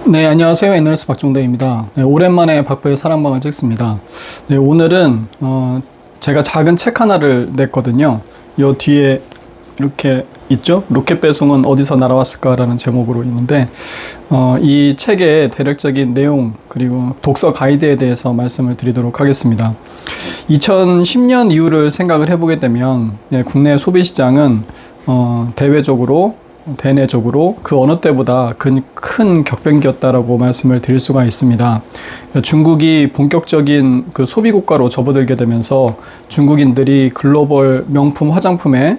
네, 안녕하세요. 애널리스트 박종대입니다. 네, 오랜만에 박보의 사랑방을 찍습니다. 네, 오늘은 제가 작은 책 하나를 냈거든요. 이 뒤에 이렇게 있죠? 로켓 배송은 어디서 날아왔을까라는 제목으로 있는데 이 책의 대략적인 내용 그리고 독서 가이드에 대해서 말씀을 드리도록 하겠습니다. 2010년 이후를 생각을 해보게 되면 국내 소비시장은 대내적으로 그 어느 때보다 큰 격변기였다라고 말씀을 드릴 수가 있습니다. 중국이 본격적인 그 소비 국가로 접어들게 되면서 중국인들이 글로벌 명품 화장품의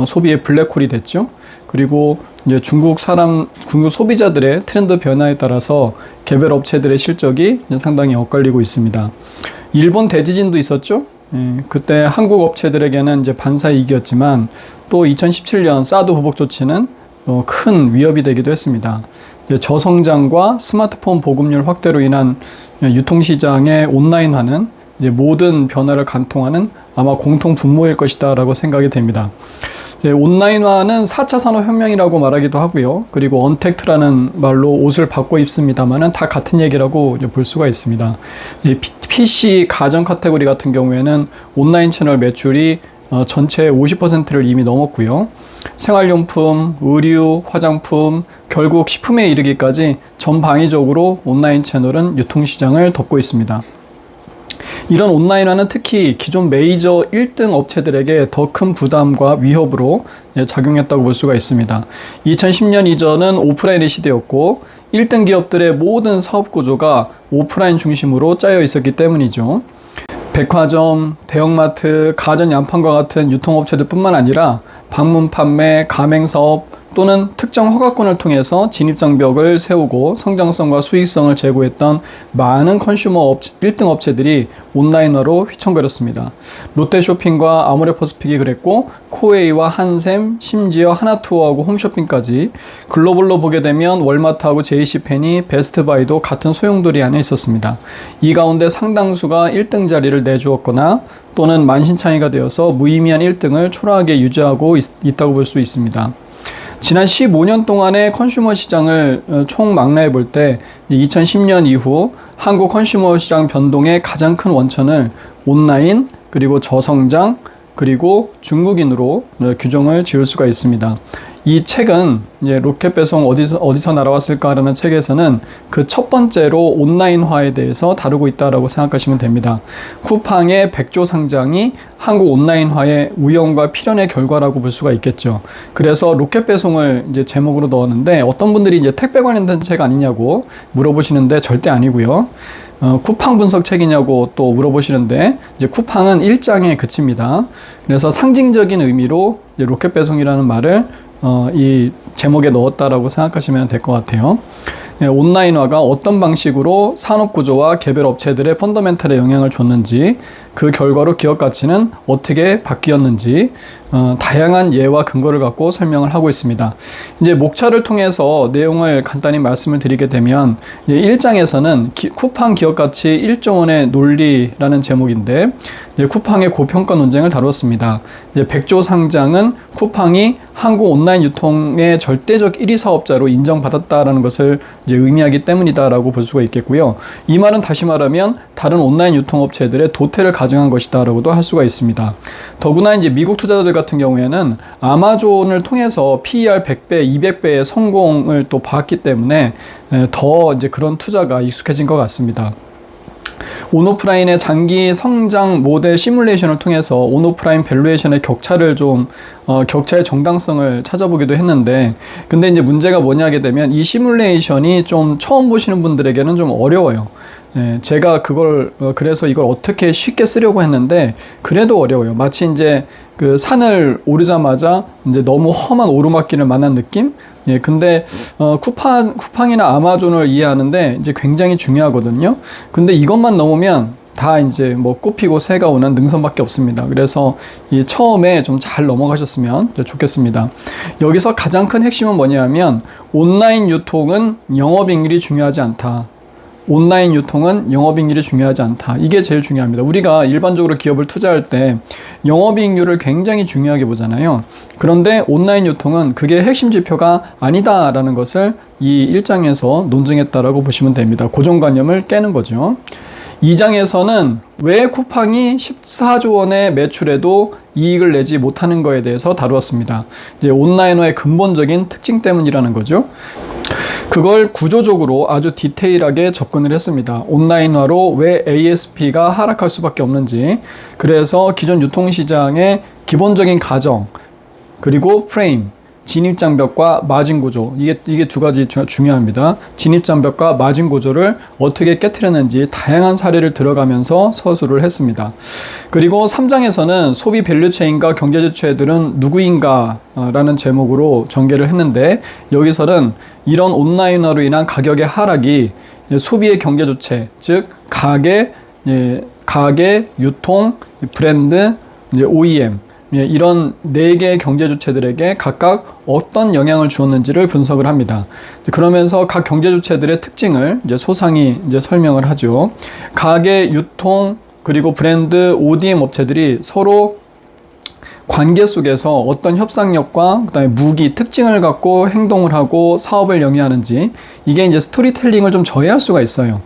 소비의 블랙홀이 됐죠. 그리고 이제 중국 소비자들의 트렌드 변화에 따라서 개별 업체들의 실적이 상당히 엇갈리고 있습니다. 일본 대지진도 있었죠. 그때 한국 업체들에게는 이제 반사이익이었지만 또 2017년 사드 보복 조치는 큰 위협이 되기도 했습니다. 저성장과 스마트폰 보급률 확대로 인한 유통시장의 온라인화는 이제 모든 변화를 관통하는 아마 공통 분모일 것이다라고 생각이 됩니다. 온라인화는 4차 산업혁명이라고 말하기도 하고요. 그리고 언택트라는 말로 옷을 바꿔 입습니다만은 다 같은 얘기라고 볼 수가 있습니다. PC 가전 카테고리 같은 경우에는 온라인 채널 매출이 전체의 50%를 이미 넘었고요. 생활용품, 의류, 화장품, 결국 식품에 이르기까지 전방위적으로 온라인 채널은 유통시장을 덮고 있습니다. 이런 온라인화는 특히 기존 메이저 1등 업체들에게 더 큰 부담과 위협으로 작용했다고 볼 수가 있습니다. 2010년 이전은 오프라인의 시대였고 1등 기업들의 모든 사업 구조가 오프라인 중심으로 짜여 있었기 때문이죠. 백화점, 대형마트, 가전 양판과 같은 유통업체들 뿐만 아니라 방문 판매, 가맹사업 또는 특정 허가권을 통해서 진입장벽을 세우고 성장성과 수익성을 제고했던 많은 컨슈머 1등 업체들이 온라인화로 휘청거렸습니다. 롯데쇼핑과 아모레퍼시픽이 그랬고 코웨이와 한샘, 심지어 하나투어하고 홈쇼핑까지 글로벌로 보게 되면 월마트하고 JC펜이, 베스트바이도 같은 소용돌이 안에 있었습니다. 이 가운데 상당수가 1등 자리를 내주었거나 또는 만신창이가 되어서 무의미한 1등을 초라하게 유지하고 있다고 볼 수 있습니다. 지난 15년 동안의 컨슈머 시장을 총망라해 볼 때 2010년 이후 한국 컨슈머 시장 변동의 가장 큰 원천을 온라인 그리고 저성장 그리고 중국인으로 규정을 지을 수가 있습니다. 이 책은 이제 로켓 배송 어디서 날아왔을까라는 책에서는 그 첫 번째로 온라인화에 대해서 다루고 있다라고 생각하시면 됩니다. 쿠팡의 백조 상장이 한국 온라인화의 우연과 필연의 결과라고 볼 수가 있겠죠. 그래서 로켓 배송을 이제 제목으로 넣었는데 어떤 분들이 이제 택배 관련된 책 아니냐고 물어보시는데 절대 아니고요. 쿠팡 분석 책이냐고 또 물어보시는데 이제 쿠팡은 1장에 그칩니다. 그래서 상징적인 의미로 이제 로켓 배송이라는 말을 이 제목에 넣었다라고 생각하시면 될 것 같아요. 온라인화가 어떤 방식으로 산업구조와 개별 업체들의 펀더멘털에 영향을 줬는지 그 결과로 기업 가치는 어떻게 바뀌었는지 다양한 예와 근거를 갖고 설명을 하고 있습니다. 이제 목차를 통해서 내용을 간단히 말씀을 드리게 되면 이제 1장에서는 쿠팡 기업 가치 1조 원의 논리라는 제목인데 이제 쿠팡의 고평가 논쟁을 다뤘습니다. 이제 백조 상장은 쿠팡이 한국 온라인 유통의 절대적 1위 사업자로 인정받았다라는 것을 이제 의미하기 때문이다라고 볼 수가 있겠고요. 이 말은 다시 말하면 다른 온라인 유통업체들의 도태를 가정한 것이다라고도 할 수가 있습니다. 더구나 이제 미국 투자자들 같은 경우에는 아마존을 통해서 PER 100배, 200배의 성공을 또 봤기 때문에 더 이제 그런 투자가 익숙해진 것 같습니다. 온오프라인의 장기 성장 모델 시뮬레이션을 통해서 온오프라인 밸류에이션의 격차의 정당성을 찾아보기도 했는데 근데 이제 문제가 뭐냐 하게 되면 이 시뮬레이션이 좀 처음 보시는 분들에게는 좀 어려워요. 제가 그래서 이걸 어떻게 쉽게 쓰려고 했는데 그래도 어려워요. 마치 이제 그 산을 오르자마자 이제 너무 험한 오르막길을 만난 느낌? 근데 쿠팡이나 아마존을 이해하는데 이제 굉장히 중요하거든요. 근데 이것만 넘으면 다 이제 뭐 꽃피고 새가 오는 능선밖에 없습니다. 그래서 이 처음에 좀 잘 넘어가셨으면 좋겠습니다. 여기서 가장 큰 핵심은 뭐냐면 온라인 유통은 영업이익률이 중요하지 않다. 온라인 유통은 영업이익률이 중요하지 않다. 이게 제일 중요합니다. 우리가 일반적으로 기업을 투자할 때 영업이익률을 굉장히 중요하게 보잖아요. 그런데 온라인 유통은 그게 핵심 지표가 아니다라는 것을 이 1장에서 논증했다라고 보시면 됩니다. 고정관념을 깨는 거죠. 2장에서는 왜 쿠팡이 14조 원의 매출에도 이익을 내지 못하는 거에 대해서 다루었습니다. 이제 온라인화의 근본적인 특징 때문이라는 거죠. 그걸 구조적으로 아주 디테일하게 접근을 했습니다. 온라인화로 왜 ASP가 하락할 수밖에 없는지, 그래서 기존 유통시장의 기본적인 가정, 그리고 프레임, 진입장벽과 마진 구조, 이게 두 가지 중요합니다. 진입장벽과 마진 구조를 어떻게 깨트렸는지 다양한 사례를 들어가면서 서술을 했습니다. 그리고 3장에서는 소비 밸류체인과 경제주체들은 누구인가 라는 제목으로 전개를 했는데, 여기서는 이런 온라인화로 인한 가격의 하락이 소비의 경제주체, 즉 가게, 유통, 브랜드, OEM 이런 4개의 경제 주체들에게 각각 어떤 영향을 주었는지를 분석을 합니다. 그러면서 각 경제 주체들의 특징을 소상히 설명을 하죠. 가게, 유통, 그리고 브랜드, ODM 업체들이 서로 관계 속에서 어떤 협상력과 그다음에 무기, 특징을 갖고 행동을 하고 사업을 영위하는지, 이게 스토리텔링을 좀 저해할 수가 있어요.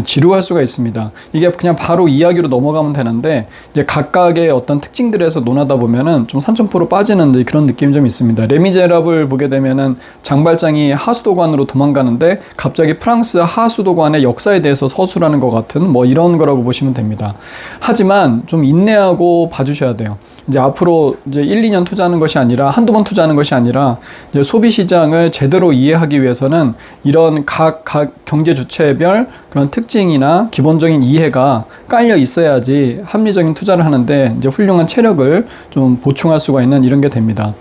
지루할 수가 있습니다. 이게 그냥 바로 이야기로 넘어가면 되는데, 각각의 어떤 특징들에서 논하다 보면은 좀 산천포로 빠지는 그런 느낌이 좀 있습니다. 레미제라블 보게 되면은 장발장이 하수도관으로 도망가는데 갑자기 프랑스 하수도관의 역사에 대해서 서술하는 것 같은 이런 거라고 보시면 됩니다. 하지만 좀 인내하고 봐주셔야 돼요. 앞으로 1, 2년 투자하는 것이 아니라, 한두 번 투자하는 것이 아니라, 소비 시장을 제대로 이해하기 위해서는 이런 각 경제 주체별 그런 특징이나 기본적인 이해가 깔려 있어야지 합리적인 투자를 하는데 훌륭한 체력을 좀 보충할 수가 있는 이런 게 됩니다.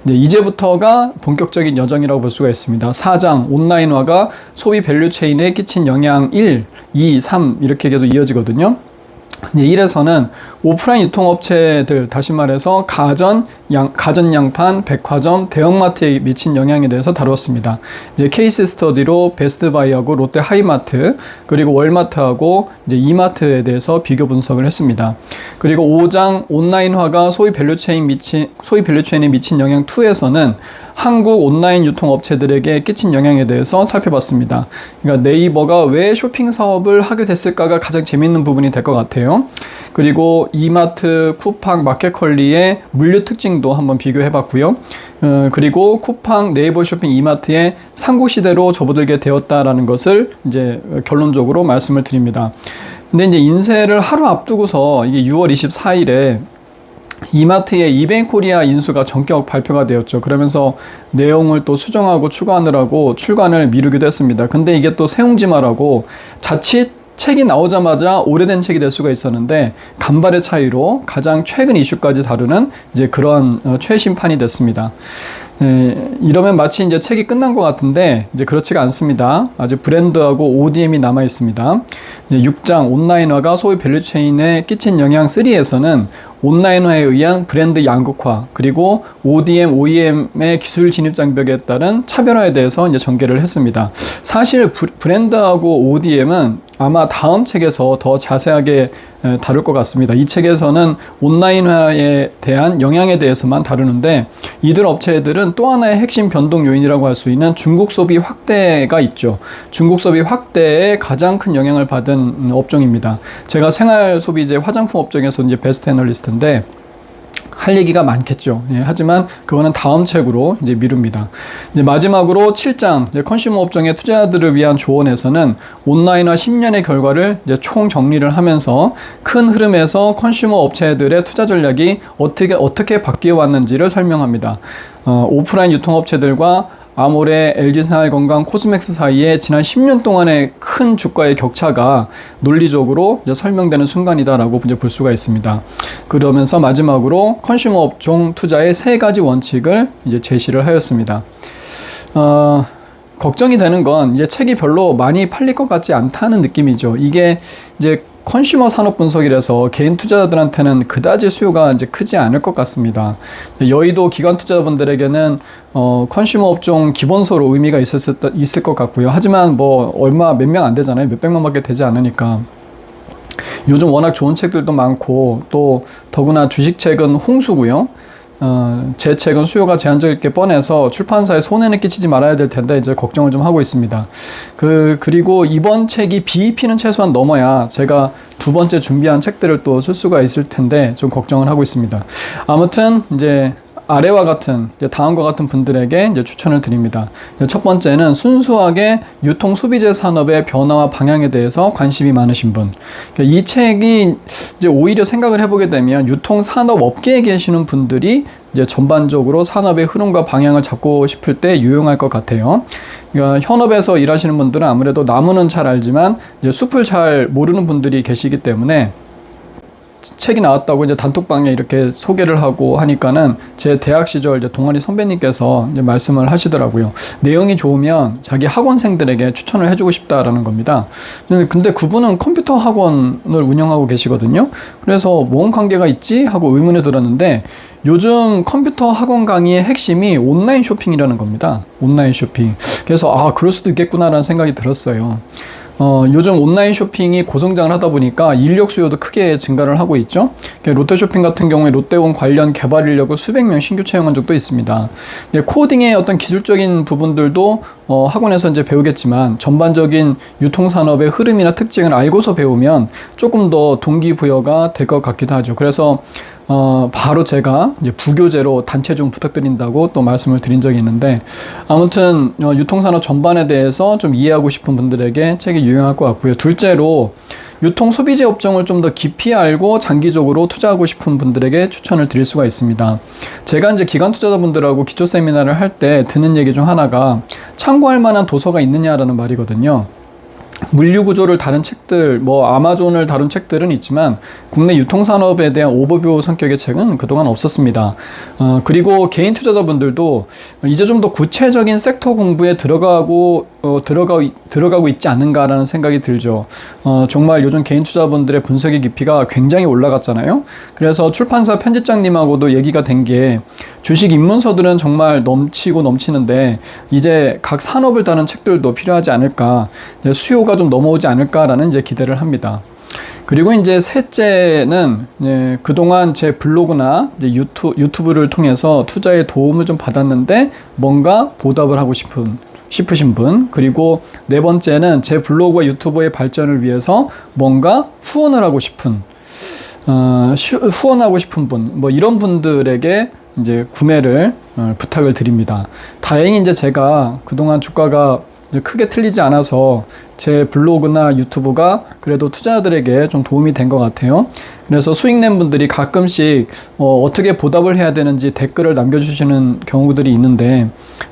이제부터가 본격적인 여정이라고 볼 수가 있습니다. 4장 온라인화가 소비 밸류체인에 끼친 영향 1, 2, 3 이렇게 계속 이어지거든요. 1에서는 오프라인 유통업체들, 다시 말해서 가전양판, 백화점, 대형마트에 미친 영향에 대해서 다루었습니다. 케이스 스터디로 베스트바이하고 롯데 하이마트, 그리고 월마트하고 이마트에 대해서 비교 분석을 했습니다. 그리고 5장 온라인화가 소비 밸류체인에 미친 영향 2에서는 한국 온라인 유통업체들에게 끼친 영향에 대해서 살펴봤습니다. 그러니까 네이버가 왜 쇼핑 사업을 하게 됐을까가 가장 재밌는 부분이 될 것 같아요. 그리고 이마트, 쿠팡, 마켓컬리의 물류 특징도 한번 비교해 봤고요. 그리고 쿠팡, 네이버 쇼핑, 이마트의 삼국시대로 접어들게 되었다라는 것을 결론적으로 말씀을 드립니다. 근데 인쇄를 하루 앞두고서 이게 6월 24일에 이마트의 이벤코리아 인수가 전격 발표가 되었죠. 그러면서 내용을 또 수정하고 추가하느라고 출간을 미루기도 했습니다. 근데 이게 또 세웅지마라고 자칫 책이 나오자마자 오래된 책이 될 수가 있었는데, 간발의 차이로 가장 최근 이슈까지 다루는 그런 최신판이 됐습니다. 이러면 마치 책이 끝난 것 같은데 그렇지가 않습니다. 아직 브랜드하고 ODM이 남아 있습니다. 6장 온라인화가 소비 밸류체인에 끼친 영향 3에서는 온라인화에 의한 브랜드 양극화, 그리고 ODM, OEM의 기술 진입 장벽에 따른 차별화에 대해서 전개를 했습니다. 사실 브랜드하고 ODM은 아마 다음 책에서 더 자세하게 다룰 것 같습니다. 이 책에서는 온라인화에 대한 영향에 대해서만 다루는데, 이들 업체들은 또 하나의 핵심 변동 요인이라고 할 수 있는 중국 소비 확대가 있죠. 중국 소비 확대에 가장 큰 영향을 받은 업종입니다. 제가 생활 소비재 화장품 업종에서 베스트 애널리스트인데 할 얘기가 많겠죠. 하지만 그거는 다음 책으로 미룹니다. 마지막으로 7장 컨슈머 업종의 투자자들을 위한 조언에서는 온라인화 10년의 결과를 총 정리를 하면서 큰 흐름에서 컨슈머 업체들의 투자 전략이 어떻게 바뀌어 왔는지를 설명합니다. 오프라인 유통업체들과 아모레, LG생활건강, 코스맥스 사이에 지난 10년 동안의 큰 주가의 격차가 논리적으로 설명되는 순간이다라고 볼 수가 있습니다. 그러면서 마지막으로 컨슈머 업종 투자의 3가지 원칙을 제시를 하였습니다. 걱정이 되는 건 책이 별로 많이 팔릴 것 같지 않다는 느낌이죠. 이게 컨슈머 산업 분석이라서 개인 투자자들한테는 그다지 수요가 이제 크지 않을 것 같습니다. 여의도 기관 투자자분들에게는 컨슈머 업종 기본소로 의미가 있을 것 같고요. 하지만 뭐 얼마 몇 명 안 되잖아요. 몇 백만밖에 되지 않으니까. 요즘 워낙 좋은 책들도 많고 또 더구나 주식책은 홍수고요. 제 책은 수요가 제한적일 게 뻔해서 출판사에 손해는 끼치지 말아야 될 텐데 이제 걱정을 좀 하고 있습니다. 그리고 이번 책이 BEP는 최소한 넘어야 제가 두 번째 준비한 책들을 또 쓸 수가 있을 텐데 좀 걱정을 하고 있습니다. 아무튼 이제 아래와 같은 다음과 같은 분들에게 이제 추천을 드립니다. 첫 번째는 순수하게 유통 소비재 산업의 변화와 방향에 대해서 관심이 많으신 분. 이 책이 이제 오히려 생각을 해보게 되면 유통 산업 업계에 계시는 분들이 이제 전반적으로 산업의 흐름과 방향을 잡고 싶을 때 유용할 것 같아요. 그러니까 현업에서 일하시는 분들은 아무래도 나무는 잘 알지만 이제 숲을 잘 모르는 분들이 계시기 때문에 책이 나왔다고 이제 단톡방에 이렇게 소개를 하고 하니까는 제 대학 시절 이제 동아리 선배님께서 이제 말씀을 하시더라고요. 내용이 좋으면 자기 학원생들에게 추천을 해주고 싶다라는 겁니다. 근데 그분은 컴퓨터 학원을 운영하고 계시거든요. 그래서 뭔 관계가 있지? 하고 의문이 들었는데 요즘 컴퓨터 학원 강의의 핵심이 온라인 쇼핑이라는 겁니다. 온라인 쇼핑. 그래서 그럴 수도 있겠구나라는 생각이 들었어요. 요즘 온라인 쇼핑이 고성장을 하다 보니까 인력 수요도 크게 증가를 하고 있죠. 롯데쇼핑 같은 경우에 롯데원 관련 개발 인력을 수백 명 신규 채용한 적도 있습니다. 코딩의 어떤 기술적인 부분들도 학원에서 이제 배우겠지만 전반적인 유통산업의 흐름이나 특징을 알고서 배우면 조금 더 동기부여가 될 것 같기도 하죠. 그래서 바로 제가 이제 부교재로 단체 좀 부탁드린다고 또 말씀을 드린 적이 있는데 아무튼 유통산업 전반에 대해서 좀 이해하고 싶은 분들에게 책이 유용할 것 같고요. 둘째로 유통 소비재 업종을 좀 더 깊이 알고 장기적으로 투자하고 싶은 분들에게 추천을 드릴 수가 있습니다. 제가 이제 기관 투자자분들하고 기초 세미나를 할 때 듣는 얘기 중 하나가 참고할 만한 도서가 있느냐라는 말이거든요. 물류 구조를 다룬 책들, 아마존을 다룬 책들은 있지만 국내 유통산업에 대한 오버뷰 성격의 책은 그동안 없었습니다. 그리고 개인 투자자분들도 이제 좀 더 구체적인 섹터 공부에 들어가고 있지 않은가라는 생각이 들죠. 정말 요즘 개인 투자자분들의 분석의 깊이가 굉장히 올라갔잖아요. 그래서 출판사 편집장님하고도 얘기가 된 게 주식 입문서들은 정말 넘치고 넘치는데 이제 각 산업을 다룬 책들도 필요하지 않을까, 수요가 좀 넘어오지 않을까라는 이제 기대를 합니다. 그리고 이제 셋째는 그동안 제 블로그나 유튜브를 통해서 투자에 도움을 좀 받았는데 뭔가 보답을 하고 싶으신 분. 그리고 네 번째는 제 블로그와 유튜브의 발전을 위해서 뭔가 후원하고 싶은 분, 이런 분들에게 이제 구매를 부탁을 드립니다. 다행히 이제 제가 그동안 주가가 크게 틀리지 않아서 제 블로그나 유튜브가 그래도 투자자들에게 좀 도움이 된 것 같아요. 그래서 수익 낸 분들이 가끔씩 어떻게 보답을 해야 되는지 댓글을 남겨주시는 경우들이 있는데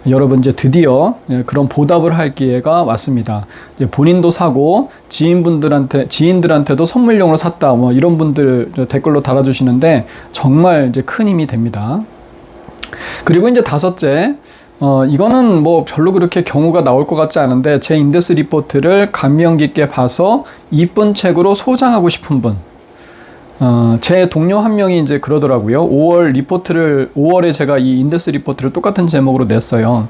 여러분 이제 드디어 그런 보답을 할 기회가 왔습니다. 이제 본인도 사고 지인들한테도 선물용으로 샀다 이런 분들 댓글로 달아주시는데 정말 이제 큰 힘이 됩니다. 그리고 이제 다섯째, 이거는 별로 그렇게 경우가 나올 것 같지 않은데 제 인덱스 리포트를 감명 깊게 봐서 이쁜 책으로 소장하고 싶은 분. 제 동료 한 명이 이제 그러더라고요. 5월에 제가 이 인덱스 리포트를 똑같은 제목으로 냈어요.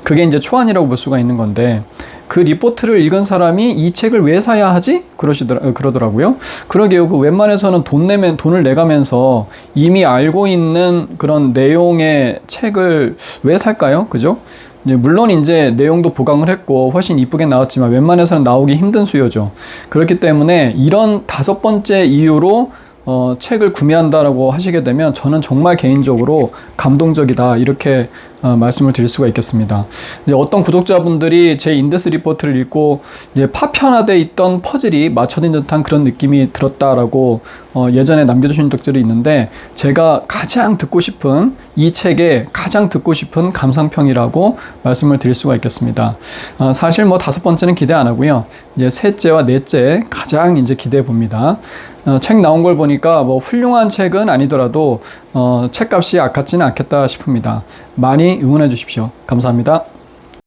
그게 이제 초안이라고 볼 수가 있는 건데 그 리포트를 읽은 사람이 이 책을 왜 사야 하지? 그러더라고요. 그러게요. 웬만해서는 돈을 내가면서 이미 알고 있는 그런 내용의 책을 왜 살까요? 그죠? 물론 이제 내용도 보강을 했고 훨씬 이쁘게 나왔지만 웬만해서는 나오기 힘든 수요죠. 그렇기 때문에 이런 5번째 이유로 책을 구매한다라고 하시게 되면 저는 정말 개인적으로 감동적이다 이렇게 말씀을 드릴 수가 있겠습니다. 이제 어떤 구독자분들이 제 인덱스 리포트를 읽고 이제 파편화되어 있던 퍼즐이 맞춰진 듯한 그런 느낌이 들었다라고 예전에 남겨주신 적들이 있는데 제가 이 책에 가장 듣고 싶은 감상평이라고 말씀을 드릴 수가 있겠습니다. 사실 5번째는 기대 안 하고요. 이제 셋째와 넷째 가장 이제 기대해 봅니다. 책 나온 걸 보니까 훌륭한 책은 아니더라도 책값이 아깝지는 않겠다 싶습니다. 많이 응원해 주십시오. 감사합니다.